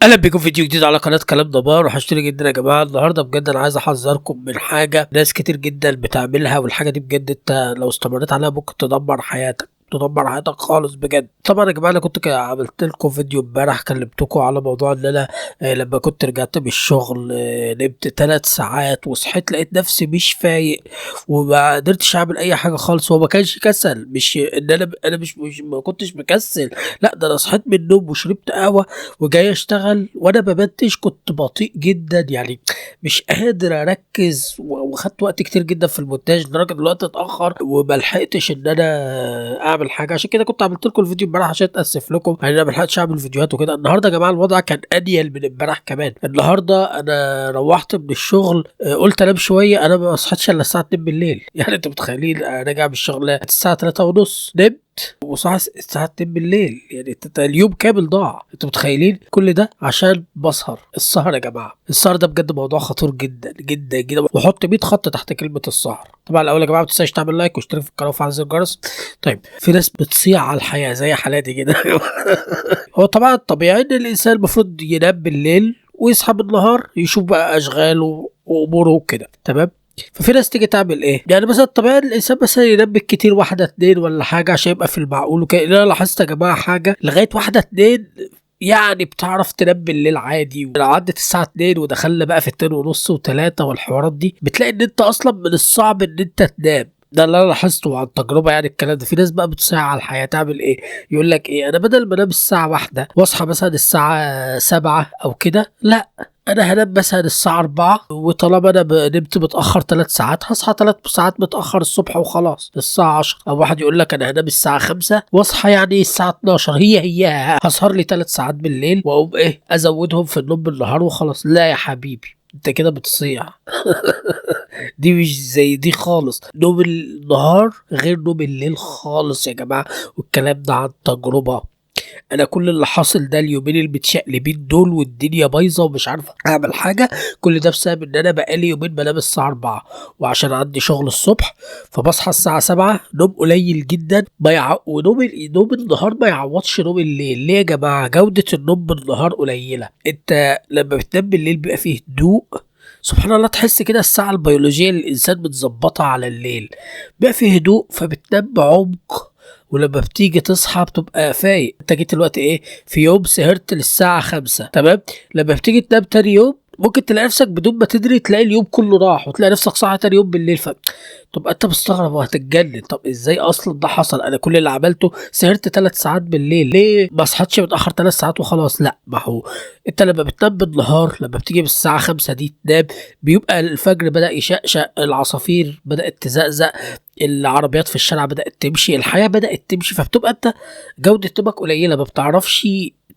اهلا بيكم في فيديو جديد على قناه كلام دمار. وحشتوني جدا يا جماعه. النهارده بجد انا عايز احذركم من حاجه ناس كتير جدا بتعملها، والحاجه دي بجد انت لو استمريت عليها ممكن تدمر حياتك، تدمر حياتك خالص بجد. طبعا يا جماعه انا كنت عملت لكم فيديو امبارح كلمتكم على موضوع ان انا لما كنت رجعت من الشغل نمت 3 ساعات وصحيت لقيت نفسي مش فايق وما قدرتش اعمل اي حاجه خالص. هو ما كانش كسل، مش ان انا مش ما كنتش مكسل، لا ده انا صحيت من النوم وشربت قهوه وجاي اشتغل وانا ببتش كنت بطيء جدا، يعني مش قادر اركز وخدت وقت كتير جدا في المونتاج لدرجه ان الوقت اتاخر وما لحقتش ان انا اعمل حاجه. عشان كده كنت عملت لكم الفيديو امبارح عشان اتاسف لكم يعني انا ما لحقتش اعمل فيديوهات وكده. النهارده يا جماعه الوضع كان انيل من امبارح كمان. النهارده انا روحت من الشغل قلت انام شويه، انا ما صحيتش الا الساعه 2 بالليل. يعني انتوا متخيلين انا راجع من الشغل الساعه 3 ونص، نمت وصحى الساعة 2 بالليل، يعني اليوم كامل ضاع. انتوا متخيلين كل ده عشان بسهر؟ السهر يا جماعة، السهر ده بجد موضوع خطير جدا جدا جدا، وحط 100 خط تحت كلمة السهر. طبعا الاول يا جماعة ما تنساش تعمل لايك واشترك في القناة وفعل زر الجرس. طيب في ناس بتصيع على الحياة زي حالاتي كده. هو طبعا الطبيعي ان الانسان المفروض ينام بالليل ويصحى بالنهار يشوف بقى اشغاله واموره وكده، تمام. ففي ناس تيجي تعمل ايه؟ يعني مثلا طبيعي الانسان مثلا ينام بالكتير واحده اتنين ولا حاجه عشان يبقى في المعقول وكده. انا لاحظت يا جماعه حاجه، لغايه واحده اتنين يعني بتعرف تنام بالليل عادي. ولو عدت الساعه 2 ودخلنا بقى في 2 ونص و3 والحوارات دي، بتلاقي ان انت اصلا من الصعب ان انت تنام. ده اللي انا لاحظته عن تجربه، يعني الكلام ده في ناس بقى بتصيع على الحياه. تعمل ايه؟ يقول لك ايه، انا بدل ما انام الساعه 1 واصحى مثلا الساعه 7 او كده، لا انا هنام مثلا الساعه 4، وطالما انا نمت متاخر 3 ساعات هصحى 3 ساعات متاخر الصبح وخلاص الساعه 10. او واحد يقول لك انا هنام الساعه 5 واصحى يعني الساعه 12، هي هسهر لي 3 ساعات بالليل واقوم ايه ازودهم في النوم بالنهار وخلاص. لا يا حبيبي، انت كده بتصيع. دي مش زي دي خالص. نوم النهار غير نوم الليل خالص يا جماعه، والكلام ده عن تجربه. انا كل اللي حاصل ده اليومين المتشقلبين دول والدنيا بايظه ومش عارف اعمل حاجه، كل ده بسبب ان انا بقالي يومين بنام الساعه 4 وعشان عندي شغل الصبح فبصحى الساعه 7. نوم قليل جدا نوم النهار ما يعوضش نوم الليل. ليه يا جماعه؟ جوده النوم بالنهار قليله. انت لما بتنام بالليل بيبقى فيه هدوء، سبحان الله، تحس كده الساعة البيولوجية للإنسان متظبطة على الليل، بقى فيه هدوء فبتنام بعمق. ولما بتيجي تصحى بتبقى فايق. انت جيت الوقت ايه؟ في يوم سهرت للساعة 5، تمام. لما بتيجي تنام تاني يوم ممكن تلاقي نفسك بدون ما تدري تلاقي اليوم كله راح وتلاقي نفسك صاحي تاني يوم بالليل. تبقى انت مستغرب وهتتجنن، طب ازاي اصلا ده حصل؟ انا كل اللي عملته سهرت 3 ساعات بالليل، ليه ما صحتش متاخر 3 ساعات وخلاص؟ لا، ما هو انت لما بتنام بالنهار لما بتيجي بالساعه 5 دي تنام، بيبقى الفجر بدا يشقشق، العصافير بدات تزقزق، العربيات في الشارع بدات تمشي، الحياه بدات تمشي، فبتبقى انت جوده نومك قليله، ما بتعرفش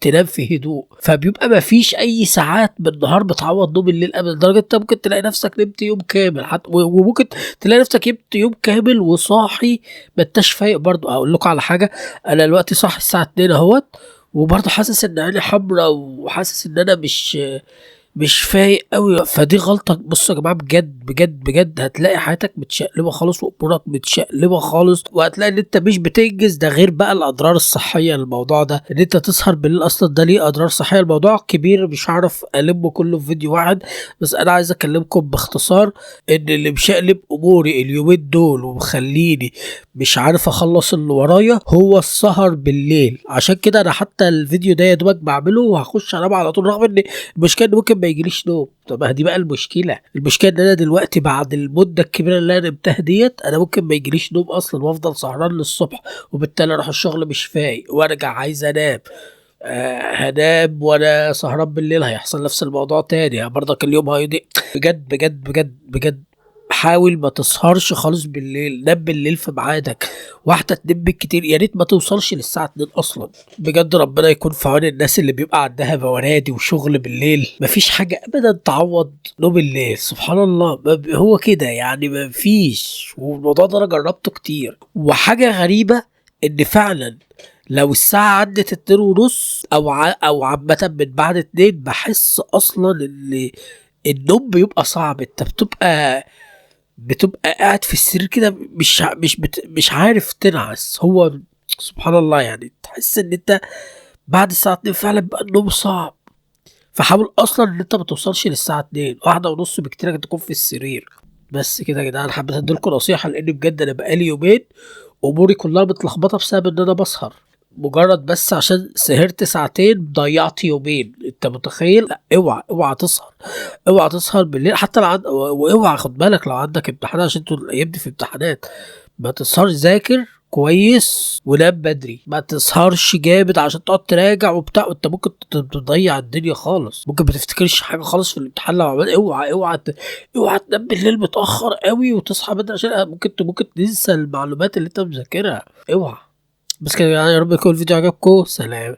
تنام في هدوء. فبيبقى ما فيش اي ساعات بالنهار بتعوض نوم الليل ابدا، لدرجه انت ممكن تلاقي نفسك نمت يوم كامل حتى، وممكن تلاقي نفسك نمت يوم كامل وصاحي ما انتش فايق برضه. اقول لكم على حاجه، انا دلوقتي صاحي الساعه 2 اهوت وبرضه حاسس ان عيني حمراء وحاسس ان انا مش فايق قوي. فدي غلطه. بصوا يا جماعه، بجد بجد بجد هتلاقي حياتك متشقلبه خالص وامورك متشقلبه خالص، وهتلاقي ان انت مش بتنجز. ده غير بقى الاضرار الصحيه للموضوع ده، ان انت تسهر بالليل اصلا ده ليه اضرار صحيه. الموضوع كبير مش هعرف المه كله في فيديو واحد، بس انا عايز اكلمكم باختصار ان اللي مشقلب اموري اليومين دول ومخليني مش عارف اخلص اللي ورايا هو السهر بالليل. عشان كده انا حتى الفيديو ده يا دوبك بعمله وهخش انام على طول، رغم ان المشكله ان ممكن ما يجيليش نوم. طب دي بقى المشكله ان انا دلوقتي بعد المده الكبيره اللي انا نمتها ديت انا ممكن ما يجيليش نوم اصلا وافضل سهران للصبح، وبالتالي اروح الشغل مش فايق وارجع عايز انام. هنام وانا سهران بالليل هيحصل نفس الموضوع تاني، برضك اليوم هيضيع. بجد بجد بجد بجد حاول ما تسهرش خالص بالليل، نام بالليل في ميعادك. واحدة تنام بالكتير، يا ريت ما توصلش للساعة 2 اصلا. بجد ربنا يكون في عون الناس اللي بيبقى عندها بوانادي وشغل بالليل. مفيش حاجة ابدا تعوض نوم الليل، سبحان الله. هو كده يعني مفيش. والموضوع ده انا جربته كتير. وحاجة غريبة ان فعلا لو الساعة عدت 2 ونص او عامة من بعد 2 بحس اصلا ان النوم بيبقى صعب. انت بتبقى قاعد في السرير كده مش عارف تنعس. هو سبحان الله، يعني تحس ان انت بعد الساعة 2 فعلا بقى النوم صعب. فحاول اصلا ان انت ما توصلش للساعه 2، 1:30 بكتير انك تكون في السرير. بس كده يا جدعان، حبيت اديلكم نصيحه لان بجد انا بقالي يومين اموري كلها متلخبطه بسبب ان انا بسهر. مجرد بس عشان سهرت ساعتين ضيعت يومين، انت متخيل؟ لا، اوعى اوعى تسهر، اوعى تسهر بالليل حتى لو واوعى خد بالك لو عندك امتحانات، عشان انتوا الايام دي في امتحانات. ما تسهرش، ذاكر كويس ونام بدري، ما تسهرش جامد عشان تقعد تراجع وبتاع، وانت ممكن تضيع الدنيا خالص، ممكن ما تفتكرش حاجه خالص في الامتحان لو عملت. اوعى تنام بالليل متاخر قوي وتصحى بدري، عشان ممكن تنسى المعلومات اللي انت مذاكرها. اوعى. بس كده يعني، يا رب يكون الفيديو عجبكم. سلام.